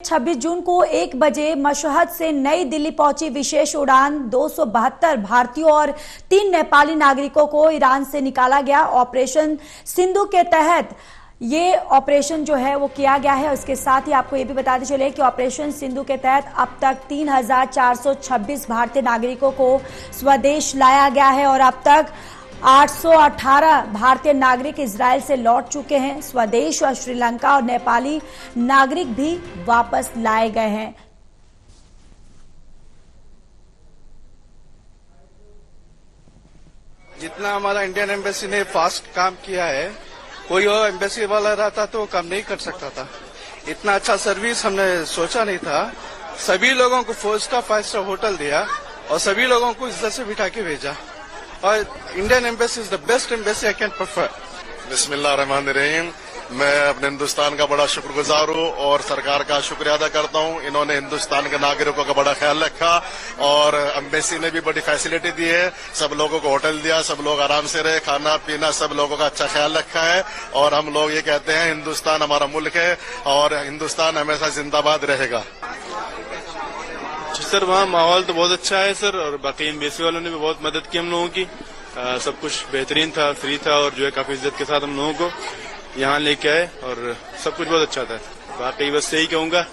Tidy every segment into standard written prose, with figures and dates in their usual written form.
26 जून को 1 बजे मशहद से नई दिल्ली पहुंची विशेष उड़ान 272 भारतीयों और 3 नेपाली नागरिकों को ईरान से निकाला गया। ऑपरेशन सिंधु के तहत ये ऑपरेशन जो है वो किया गया है। उसके साथ ही आपको ये भी बताते चले कि ऑपरेशन सिंधु के तहत अब तक 3,426 भारतीय नागरिकों को स्वदेश लाया गया है और अब तक 818 भारतीय नागरिक इजराइल से लौट चुके हैं स्वदेश और श्रीलंका और नेपाली नागरिक भी वापस लाए गए हैं। जितना हमारा इंडियन एम्बेसी ने फास्ट काम किया है, कोई और एम्बेसी वाला रहता तो काम नहीं कर सकता था। इतना अच्छा सर्विस हमने सोचा नहीं था। सभी लोगों को 4 स्टार 5 स्टार होटल दिया और सभी लोगों को इज्जत से बिठा के भेजा और Indian embassy is the best embassy I can prefer. बिस्मिल्लाहिर्रहमानिर्रहीम। मैं अपने हिंदुस्तान का बड़ा शुक्रगुजार हूँ और सरकार का शुक्रिया अदा करता हूँ। इन्होंने हिंदुस्तान के नागरिकों का बड़ा ख्याल रखा और एम्बेसी ने भी बड़ी फैसिलिटी दी है। सब लोगों को होटल दिया, सब लोग आराम से रहे, खाना पीना सब लोगों का अच्छा ख्याल रखा है। और हम लोग ये कहते हैं हिंदुस्तान हमारा मुल्क है और हिंदुस्तान हमेशा जिंदाबाद रहेगा। सर वहाँ माहौल तो बहुत अच्छा है सर, और बाकी एम्बेसी वालों ने भी बहुत मदद की हम लोगों की। सब कुछ बेहतरीन था, फ्री था और जो है काफी इज्जत के साथ हम लोगों को यहाँ लेके आए और सब कुछ बहुत अच्छा था। बाकी बस यही कहूँगा,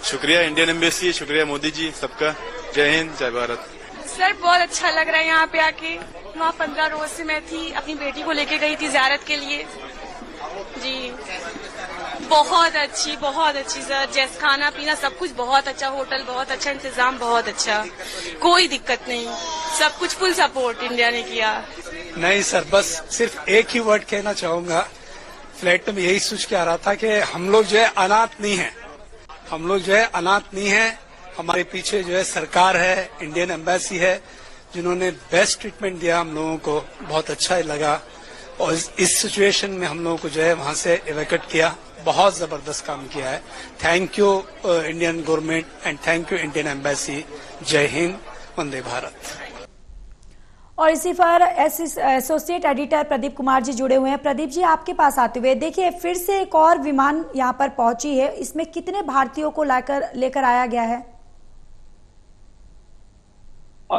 शुक्रिया इंडियन एम्बेसी, शुक्रिया मोदी जी सबका। जय हिंद, जय भारत। सर बहुत अच्छा लग रहा है यहाँ पे आके। वहाँ 15 रोज से मैं थी, अपनी बेटी को लेके गई थी ज़ियारत के लिए जी। बहुत अच्छी सर, जैसे खाना पीना सब कुछ बहुत अच्छा, होटल बहुत अच्छा, इंतजाम बहुत अच्छा, कोई दिक्कत नहीं, सब कुछ फुल सपोर्ट इंडिया ने किया। नहीं सर, बस सिर्फ एक ही वर्ड कहना चाहूंगा। फ्लाइट में यही सोच के आ रहा था कि हम लोग जो है अनाथ नहीं है, हम लोग जो है अनाथ नहीं है। हमारे पीछे जो है सरकार है, इंडियन एम्बेसी है, जिन्होंने बेस्ट ट्रीटमेंट दिया हम लोगों को, बहुत अच्छा लगा। और इस सिचुएशन में हम लोगों को जो है वहां से इवैक्यूएट किया, बहुत जबरदस्त काम किया है। Thank you Indian government and thank you Indian embassy. जय हिंद, वंदे भारत। और इसी पर एसोसिएट एडिटर प्रदीप कुमार जी जुड़े हुए हैं। प्रदीप जी, आपके पास आते हुए देखिए, फिर से एक और विमान यहां पर पहुंची है, इसमें कितने भारतीयों को लेकर आया गया है?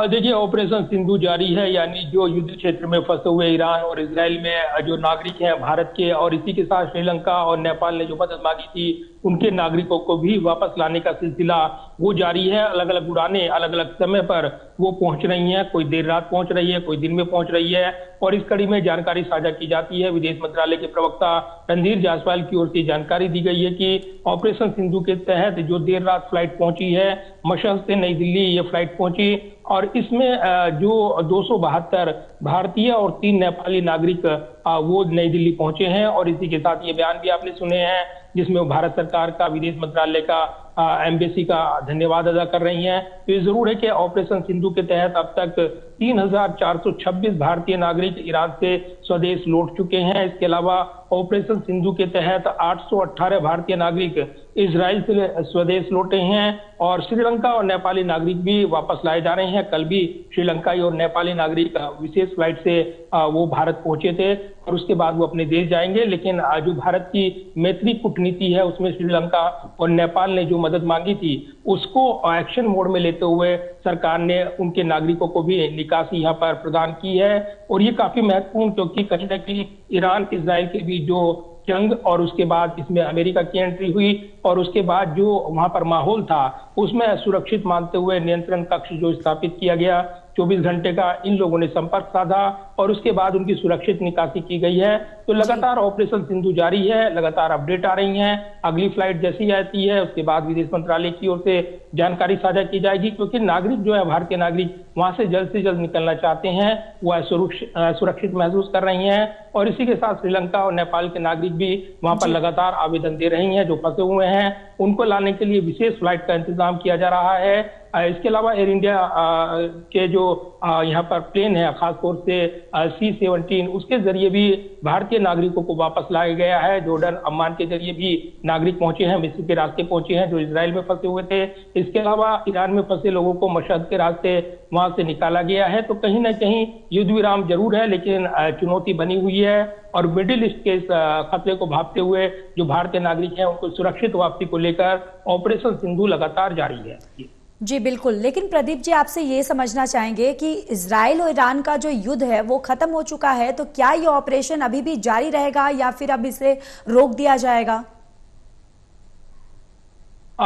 देखिए, ऑपरेशन सिंधु जारी है, यानी जो युद्ध क्षेत्र में फंसे हुए ईरान और इजराइल में जो नागरिक हैं भारत के, और इसी के साथ श्रीलंका और नेपाल ने जो मदद मांगी थी, उनके नागरिकों को भी वापस लाने का सिलसिला वो जारी है। अलग अलग उड़ानें अलग अलग समय पर वो पहुंच रही हैं, कोई देर रात पहुंच रही है, कोई दिन में पहुंच रही है। और इस कड़ी में जानकारी साझा की जाती है। विदेश मंत्रालय के प्रवक्ता रणधीर जायसवाल की ओर से जानकारी दी गई है कि ऑपरेशन सिंधु के तहत जो देर रात फ्लाइट पहुंची है, मशहद से नई दिल्ली ये फ्लाइट पहुंची और इसमें जो 272 भारतीय और 3 नेपाली नागरिक वो नई दिल्ली पहुंचे हैं। और इसी के साथ ये बयान भी आपने सुने हैं जिसमें भारत सरकार का, विदेश मंत्रालय का, एम्बेसी का धन्यवाद अदा कर रही हैं। तो ये जरूर है कि ऑपरेशन सिंधु के तहत अब तक 3,426 भारतीय नागरिक ईरान से स्वदेश लौट चुके हैं। इसके अलावा ऑपरेशन सिंधु के तहत 818 भारतीय नागरिक इजराइल से स्वदेश लौटे हैं और श्रीलंका और नेपाली नागरिक भी वापस लाए जा रहे हैं। कल भी श्रीलंकाई और नेपाली नागरिक विशेष फ्लाइट से वो भारत पहुंचे थे और उसके बाद वो अपने देश जाएंगे। लेकिन जो भारत की मैत्री कूटनीति है, उसमें श्रीलंका और नेपाल ने जो मदद मांगी थी, उसको एक्शन मोड में लेते हुए सरकार ने उनके नागरिकों को भी निकासी यहाँ पर प्रदान की है। और ये काफी महत्वपूर्ण, क्योंकि कहीं न कहीं ईरान इजराइल के बीच जो जंग और उसके बाद इसमें अमेरिका की एंट्री हुई और उसके बाद जो वहां पर माहौल था, उसमें सुरक्षित मानते हुए नियंत्रण कक्ष जो स्थापित किया गया, 24 घंटे का इन लोगों ने संपर्क साधा और उसके बाद उनकी सुरक्षित निकासी की गई है। तो लगातार ऑपरेशन सिंधु जारी है, लगातार अपडेट आ रही हैं। अगली फ्लाइट जैसी आती है उसके बाद विदेश मंत्रालय की ओर से जानकारी साझा की जाएगी, क्योंकि नागरिक जो है, भारतीय नागरिक वहां से जल्द निकलना चाहते हैं, वो सुरक्षित महसूस कर रही हैं। और इसी के साथ श्रीलंका और नेपाल के नागरिक भी वहां पर लगातार आवेदन दे रही हैं। जो फंसे हुए हैं उनको लाने के लिए विशेष फ्लाइट का इंतजाम किया जा रहा है। इसके अलावा एयर इंडिया के जो यहाँ पर प्लेन है, खासतौर से C-17, उसके जरिए भी भारतीय नागरिकों को वापस लाया गया है। जॉर्डन, अम्मान के जरिए भी नागरिक पहुंचे हैं, मिस्र के रास्ते पहुंचे हैं जो इजराइल में फंसे हुए थे। इसके अलावा ईरान में फंसे लोगों को मशहद के रास्ते वहां से निकाला गया है। तो कहीं ना कहीं युद्ध विराम जरूर है, लेकिन चुनौती बनी हुई है और मिडिल ईस्ट के इस खतरे को भांपते हुए जो भारतीय नागरिक हैं उनको सुरक्षित वापसी को लेकर ऑपरेशन सिंधु लगातार जारी है। जी बिल्कुल, लेकिन प्रदीप जी आपसे ये समझना चाहेंगे कि इजराइल और ईरान का जो युद्ध है वो खत्म हो चुका है, तो क्या ये ऑपरेशन अभी भी जारी रहेगा या फिर अब इसे रोक दिया जाएगा?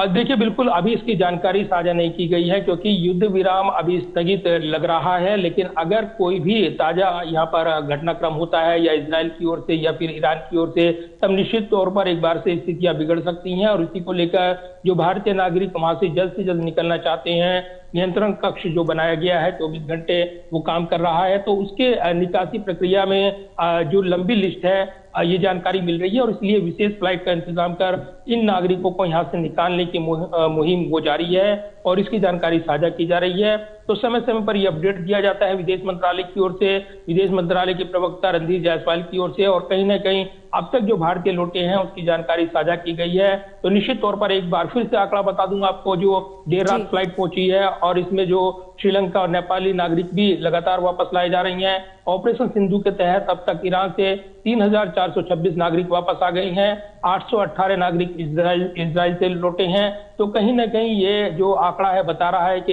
देखिए, बिल्कुल अभी इसकी जानकारी साझा नहीं की गई है क्योंकि युद्ध विराम अभी स्थगित लग रहा है। लेकिन अगर कोई भी ताजा यहाँ पर घटनाक्रम होता है या इजराइल की ओर से या फिर ईरान की ओर से, तब निश्चित तौर पर एक बार से स्थितियां बिगड़ सकती हैं और इसी को लेकर जो भारतीय नागरिक वहां से जल्द निकलना चाहते हैं, नियंत्रण कक्ष जो बनाया गया है 24 घंटे वो काम कर रहा है, तो उसके निकासी प्रक्रिया में जो लंबी लिस्ट है ये जानकारी मिल रही है और इसलिए विशेष फ्लाइट का इंतजाम कर इन नागरिकों को यहाँ से निकालने की मुहिम वो जारी है और इसकी जानकारी साझा की जा रही है। तो समय समय पर ये अपडेट दिया जाता है विदेश मंत्रालय की ओर से, विदेश मंत्रालय के प्रवक्ता रणधीर जायसवाल की ओर से, और कहीं ना कहीं अब तक जो भारतीय लौटे हैं उसकी जानकारी साझा की गई है। तो निश्चित तौर पर एक बार फिर से आंकड़ा बता दूंगा आपको, जो देर रात फ्लाइट पहुंची है और इसमें जो श्रीलंका और नेपाली नागरिक भी लगातार वापस लाए जा रही हैं। ऑपरेशन सिंधु के तहत अब तक ईरान से 3,426 नागरिक वापस आ गए हैं, 818 नागरिक इजराइल से लौटे हैं। तो कहीं ना कहीं ये जो आंकड़ा है बता रहा है कि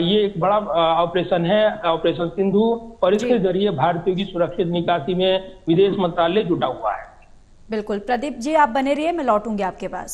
ये एक बड़ा ऑपरेशन है, ऑपरेशन सिंधु, और इसके जरिए भारतीयों की सुरक्षित निकासी में विदेश मंत्रालय जुटा हुआ है। बिल्कुल प्रदीप जी, आप बने रहिए, मैं लौटूंगी आपके पास।